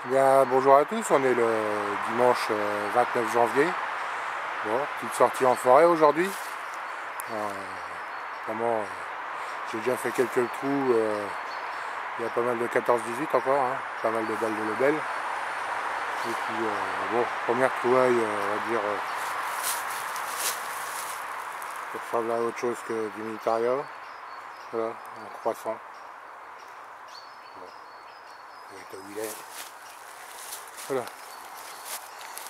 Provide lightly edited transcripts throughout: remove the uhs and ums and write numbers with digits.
Bien, bonjour à tous, on est le dimanche 29 janvier. Bon, petite sortie en forêt aujourd'hui. Vraiment, j'ai déjà fait quelques trous. Il y a pas mal de 14-18 encore, hein, pas mal de balles de lebel. Et puis, bon, première trouvaille, on va dire, ça ressemble à autre chose que du militaria. Voilà, un croissant. Bon, où il est. Voilà.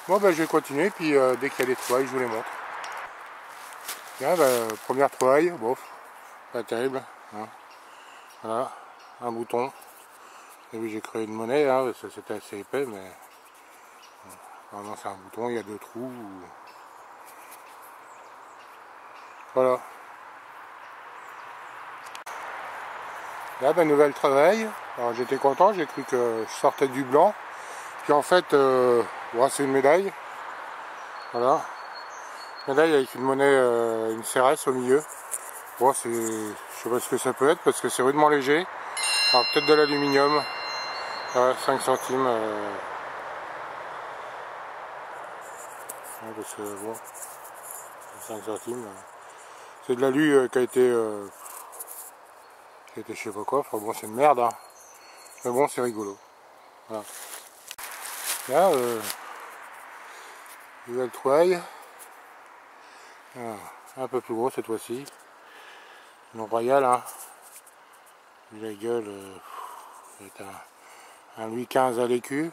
Bon, ben, je vais continuer, puis dès qu'il y a des trouvailles, je vous les montre. Bien, ben, première trouvaille, bon, pas terrible. Hein. Voilà, un bouton. Et oui, j'ai créé une monnaie, hein, parce que c'était assez épais, mais vraiment c'est un bouton, il y a deux trous. Voilà. Là, ben, nouvelle trouvaille. Alors j'étais content, j'ai cru que je sortais du blanc. Puis en fait, ouais, c'est une médaille. Voilà. Médaille avec une monnaie, une CRS au milieu. Bon, c'est, je sais pas ce que ça peut être parce que c'est rudement léger. Alors peut-être de l'aluminium. 5 centimes. Ouais, parce que bon, 5 centimes. C'est de l'alu qui a été je sais pas quoi. Enfin bon, c'est une merde. Hein. Mais bon, c'est rigolo. Voilà. Là, nouvelle trouvaille. Un peu plus gros cette fois-ci. Non royal, hein. La gueule, c'est un Louis XV à l'écu.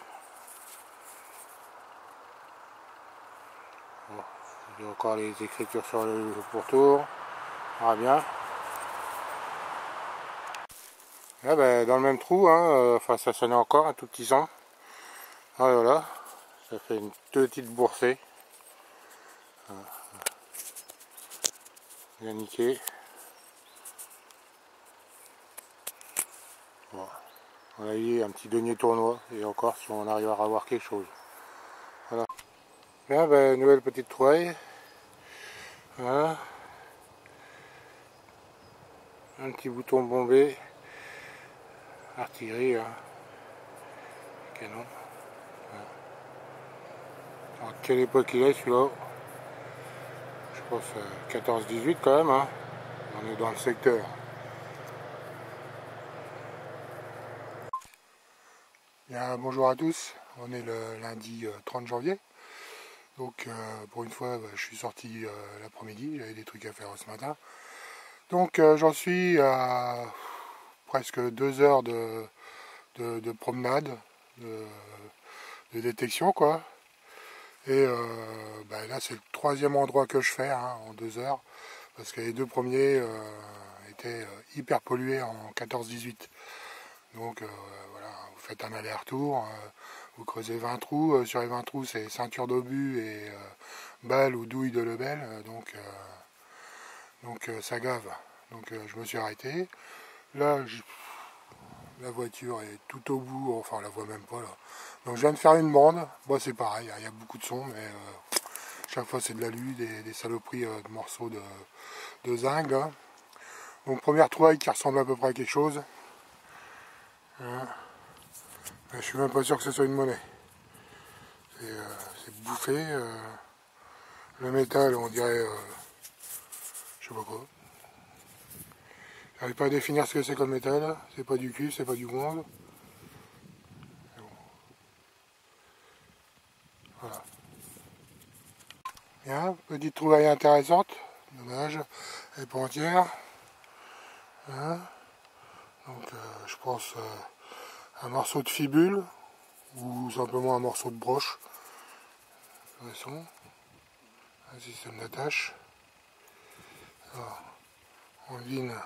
Bon, il y a encore les écritures sur le pourtour. On verra bien. Là, ben, dans le même trou, hein, enfin ça sonnait encore un tout petit sang. Ah, voilà, ça fait une petite boursée. Bien niqué. Bon. On a eu un petit denier tournoi et encore si on arrive à avoir quelque chose. Voilà. Bien, ben, nouvelle petite trouvaille. Voilà. Un petit bouton bombé. Artillerie, hein. Canon. Voilà. Alors, quelle époque il est celui-là? Je pense 14-18 quand même. Hein. On est dans le secteur. Bien, bonjour à tous. On est le lundi 30 janvier. Donc pour une fois, je suis sorti l'après-midi, j'avais des trucs à faire ce matin. Donc j'en suis à presque 2 heures de promenade, de détection quoi. Et là c'est le troisième endroit que je fais hein, en 2 heures, parce que les deux premiers étaient hyper pollués en 14-18. Donc voilà, vous faites un aller-retour, vous creusez 20 trous, sur les 20 trous c'est ceinture d'obus et balles ou douilles de lebel, donc ça gave. Donc je me suis arrêté. Là, la voiture est tout au bout, enfin on la voit même pas là. Donc je viens de faire une bande, bon c'est pareil, il y a beaucoup de sons, mais chaque fois c'est de l'alu, des saloperies de morceaux de zinc là. Donc première trouvaille qui ressemble à peu près à quelque chose. Hein. Je suis même pas sûr que ce soit une monnaie. C'est bouffé. Le métal, on dirait, je sais pas quoi. J'arrive pas à définir ce que c'est comme métal. C'est pas du cuivre, c'est pas du bronze. Bon. Voilà. Bien, petite trouvaille intéressante. Dommage, elle n'est pas entière. Hein. Donc je pense un morceau de fibule ou simplement un morceau de broche. De toute façon, un système d'attache. On devine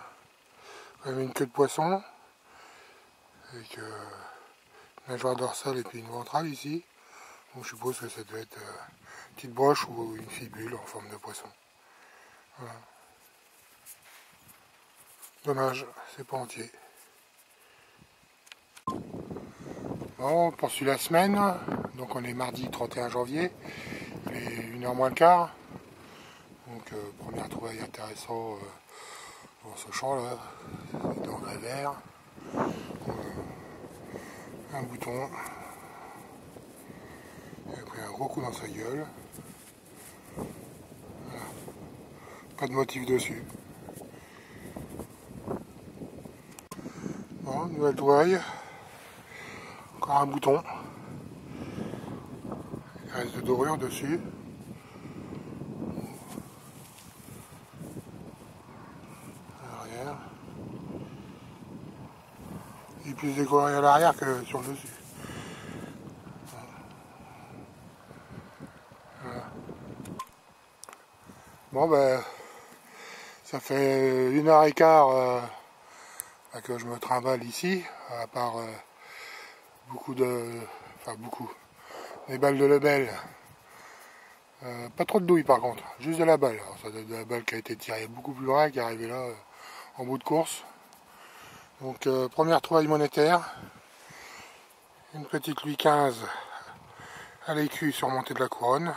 quand même une queue de poisson avec une nageoire dorsale et puis une ventrale ici. Donc je suppose que ça doit être une petite broche ou une fibule en forme de poisson. Voilà. Dommage, c'est pas entier. Bon, on poursuit la semaine. Donc on est mardi 31 janvier. Il est 1h moins le quart. Donc première trouvaille intéressante dans ce champ là. Dans le vert. Un bouton. Il a pris un gros coup dans sa gueule. Voilà. Pas de motif dessus. Bon, nouvelle toile. Encore un bouton. Il reste de dorure dessus. À l'arrière. Il est plus décoré à l'arrière que sur le dessus. Voilà. Bon ben, ça fait 1h15 que je me trimballe ici, à part beaucoup, des balles de Lebel. Pas trop de douille par contre, juste de la balle. Alors, ça doit être de la balle qui a été tirée beaucoup plus loin, qui est arrivée là en bout de course. Donc première trouvaille monétaire, une petite Louis XV à l'écu surmontée de la couronne.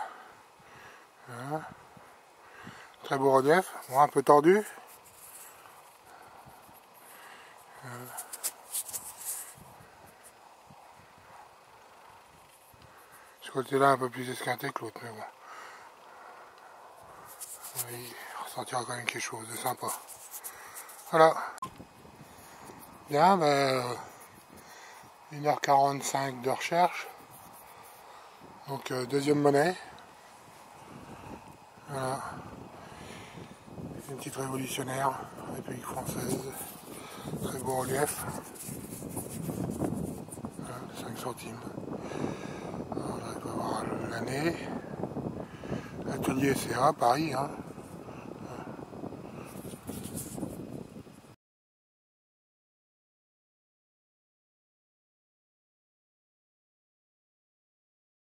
Voilà. Très beau relief, bon, un peu tordu. Ce côté-là un peu plus esquinté que l'autre, mais bon. Il ressentira quand même quelque chose de sympa. Voilà. Bien, ben, 1h45 de recherche. Donc deuxième monnaie. Voilà. Une petite révolutionnaire, République française. Très beau relief. Voilà, 5 centimes. Alors là, il peut voir l'année. Atelier CA, Paris. Hein.